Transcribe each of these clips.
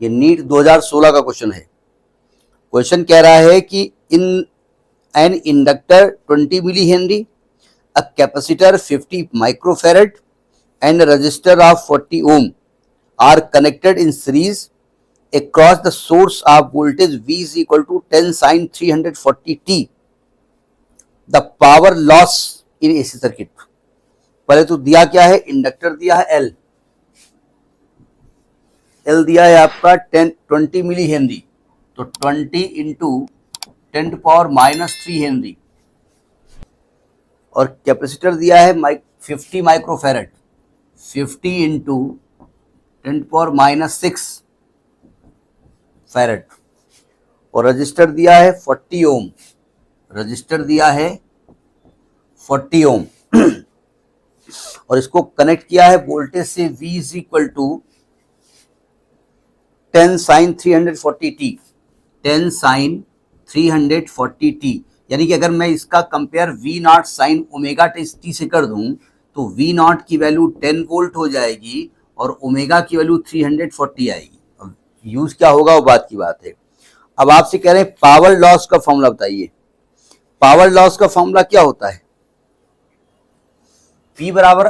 ये नीट 2016 का क्वेश्चन है। क्वेश्चन कह रहा है कि in an inductor 20 millihenry, a capacitor 50 microfarad and a resistor of 40 ohm are connected in series across the source of voltage V is equal to 10 sin 340t. The power loss in AC circuit. पहले तो दिया क्या है, inductor दिया है L, L दिया है आपका 20 मिली हेनरी, तो 20 इंटू 10⁻³ हेनरी, और कैपेसिटर दिया है 50 माइक्रोफैरड, 50 इंटू 10⁻⁶ फैरड, और रजिस्टर दिया है 40 ओम, रजिस्टर दिया है 40 ओम और इसको कनेक्ट किया है वोल्टेज से V is equal to 10 sin 340t, 10 sin 340t, यानी कि अगर मैं इसका compare V not sine omega T से कर दूं तो V नॉट की वैल्यू 10 वोल्ट हो जाएगी और ओमेगा की वैल्यू 340 आएगी। अब यूज क्या होगा वो बात की बात है। अब आपसे कह रहे हैं पावर लॉस का फॉर्मूला बताइए। पावर लॉस का फॉर्मूला क्या होता है? P बराबर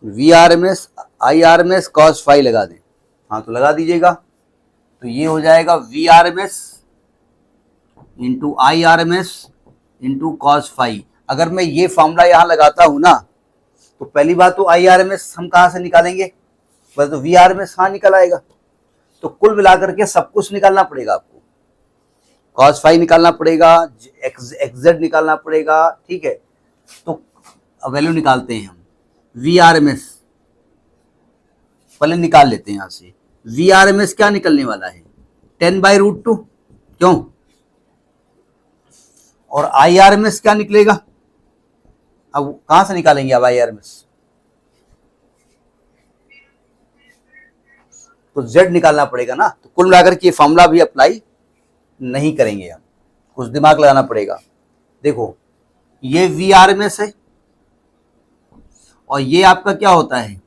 VRMS IRMS cos फाई लगा दें। हाँ तो लगा दीजिएगा, तो ये हो जाएगा VRMS into IRMS into cos phi. अगर मैं ये फॉर्मूला यहां लगाता हूं ना, तो पहली बात तो IRMS हम कहां से निकालेंगे, बस तो VRMS कहां निकल आएगा, तो कुल मिलाकर के सब कुछ निकालना पड़ेगा आपको। कॉस फाई निकालना पड़ेगा, XZ निकालना पड़ेगा, ठीक है। तो वैल्यू निकालते हैं हम। VRMS पहले निकाल लेते हैं यहां से। VRMS क्या निकलने वाला है, 10/√2, क्यों? और IRMS क्या निकलेगा, अब कहां से निकालेंगे अब IRMS, तो Z निकालना पड़ेगा ना। तो कुल मिलाकर के फॉर्मूला भी अप्लाई नहीं करेंगे हम, कुछ दिमाग लगाना पड़ेगा। देखो ये VRMS है और ये आपका क्या होता है,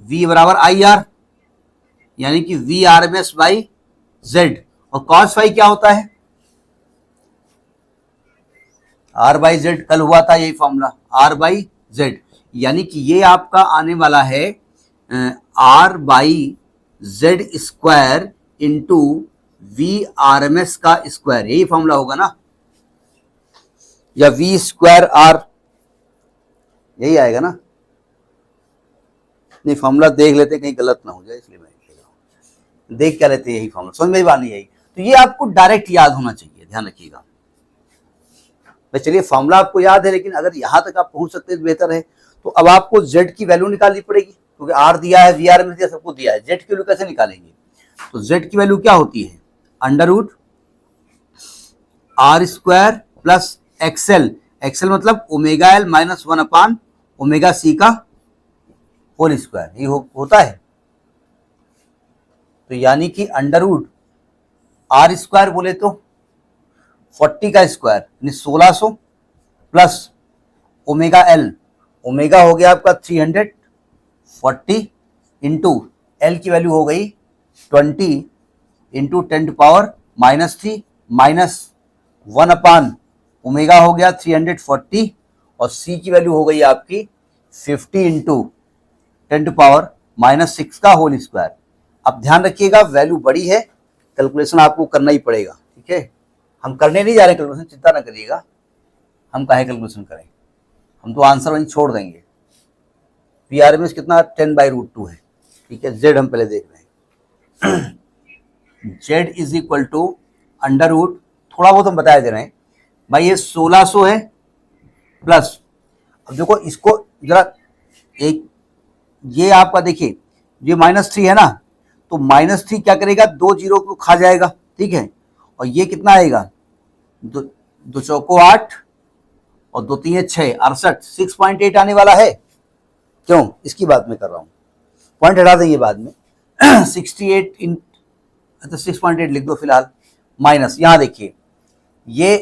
V बराबर IR, यानी कि VRMS बाई Z, और cos फाई क्या होता है, R/Z, कल हुआ था यही फॉर्मूला, R/Z, यानी कि ये आपका आने वाला है R/Z स्क्वायर इंटू VRMS का स्क्वायर, यही फॉर्मूला होगा ना, या V स्क्वायर R, यही आएगा ना। नहीं फॉर्मूला देख लेते हैं कहीं गलत ना हो जाए, इसलिए मैं देख क्या लेते हैं, यही फॉर्मूला समझ में बात नहीं आई। तो ये आपको डायरेक्ट याद होना चाहिए, ध्यान रखिएगा। चलिए फॉर्मूला आपको याद है, लेकिन अगर यहां तक आप पहुंच सकते हैं बेहतर है। तो अब आपको Z की वैल्यू निकालनी पड़ेगी, क्योंकि R दिया है, VRMS दिया, सबको दिया है। Z की वैल्यू कैसे निकालेंगे, तो Z की वैल्यू क्या होती है, √R² प्लस XL, XL मतलब ओमेगा L माइनस 1/ओमेगा C का होल स्क्वायर, ये होता है। तो यानी कि √R² बोले तो 40 का स्क्वायर यानी 1600 प्लस ओमेगा L, ओमेगा हो गया आपका 340 इंटू L की वैल्यू हो गई 20 इंटू 10⁻³ माइनस 1/ओमेगा हो गया 340, और C की वैल्यू हो गई आपकी 50 इंटू 10⁻⁻6 का होल स्क्वायर। अब ध्यान रखिएगा वैल्यू बड़ी है, कैलकुलेशन आपको करना ही पड़ेगा, ठीक है। हम करने नहीं जा रहे कैलकुलेशन, चिंता ना करिएगा, हम काहे कैलकुलेशन करें, हम तो आंसर वहीं छोड़ देंगे। VRMS कितना 10/√2 है, ठीक है। Z हम पहले देख रहे हैं, Z इज इक्वल टू √ थोड़ा बहुत हम बताया दे रहे हैं भाई, ये 1600 है प्लस, अब देखो इसको जरा एक, ये आपका देखिए ये -3 है ना, तो -3 क्या करेगा, 2 जीरो को खा जाएगा, ठीक है। और ये कितना आएगा, 2 चौको 8 और 2 3 6, 68, 6.8 आने वाला है। क्यों, इसकी बात मैं कर रहा हूं, पॉइंट हटा देंगे बाद में। 68 इन, अच्छा 6.8 लिख दो फिलहाल, माइनस, यहां देखिए ये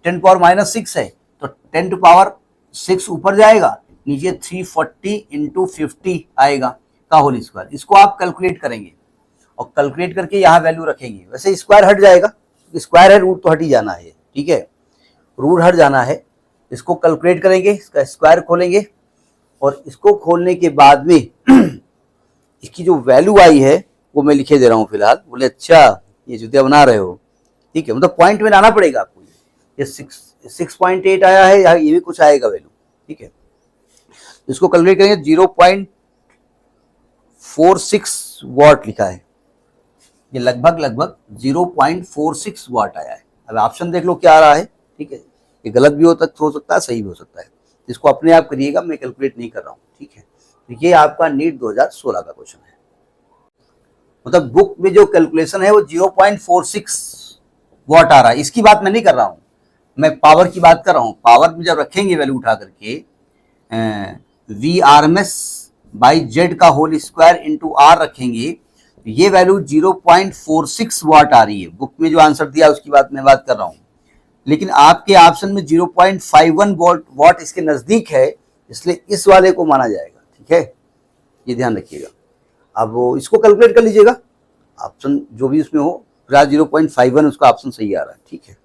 10 पावर माइनस 6 है, तो 10 टू पावर 6 ऊपर जाएगा, नीचे 340 इंटू 50 आएगा का होल स्क्वायर। इसको आप कैलकुलेट करेंगे और कैलकुलेट करके यहाँ वैल्यू रखेंगे। वैसे स्क्वायर हट जाएगा, स्क्वायर है, रूट तो हट ही जाना है, ठीक है, रूट हट जाना है। इसको कैलकुलेट करेंगे, इसका स्क्वायर खोलेंगे और इसको खोलने के बाद में इसकी जो वैल्यू आई है वो मैं लिखे दे रहा हूँ फिलहाल। बोले अच्छा ये जूतिया बना रहे हो, ठीक है, मतलब पॉइंट में लाना पड़ेगा आपको। ये 6.8 आया है, ये भी कुछ आएगा वैल्यू, ठीक है। इसको कैलकुलेट करेंगे, 0.46 वॉट लिखा है, ये लगभग 0.46 वॉट आया है। अब ऑप्शन देख लो क्या आ रहा है, ठीक है, ये गलत भी हो सकता है, सही भी हो सकता है, इसको अपने आप करिएगा, मैं कैलकुलेट नहीं कर रहा हूँ, ठीक है। तो ये आपका नीट 2016 का क्वेश्चन है। मतलब बुक में जो कैलकुलेशन है वो 0.46 वॉट आ रहा है, इसकी बात मैं नहीं कर रहा हूँ, मैं पावर की बात कर रहा हूँ। पावर में जब रखेंगे वैल्यू उठा करके VRMS बाई जेड का होल स्क्वायर इंटू आर रखेंगे, तो ये वैल्यू 0.46 वॉट आ रही है। बुक में जो आंसर दिया उसकी बात मैं बात कर रहा हूँ, लेकिन आपके ऑप्शन में 0.51 वॉट इसके नजदीक है, इसलिए इस वाले को माना जाएगा, ठीक है, ये ध्यान रखिएगा। अब वो इसको कैलकुलेट कर लीजिएगा, ऑप्शन जो भी उसमें हो, 0.51 उसका ऑप्शन सही आ रहा है, ठीक है।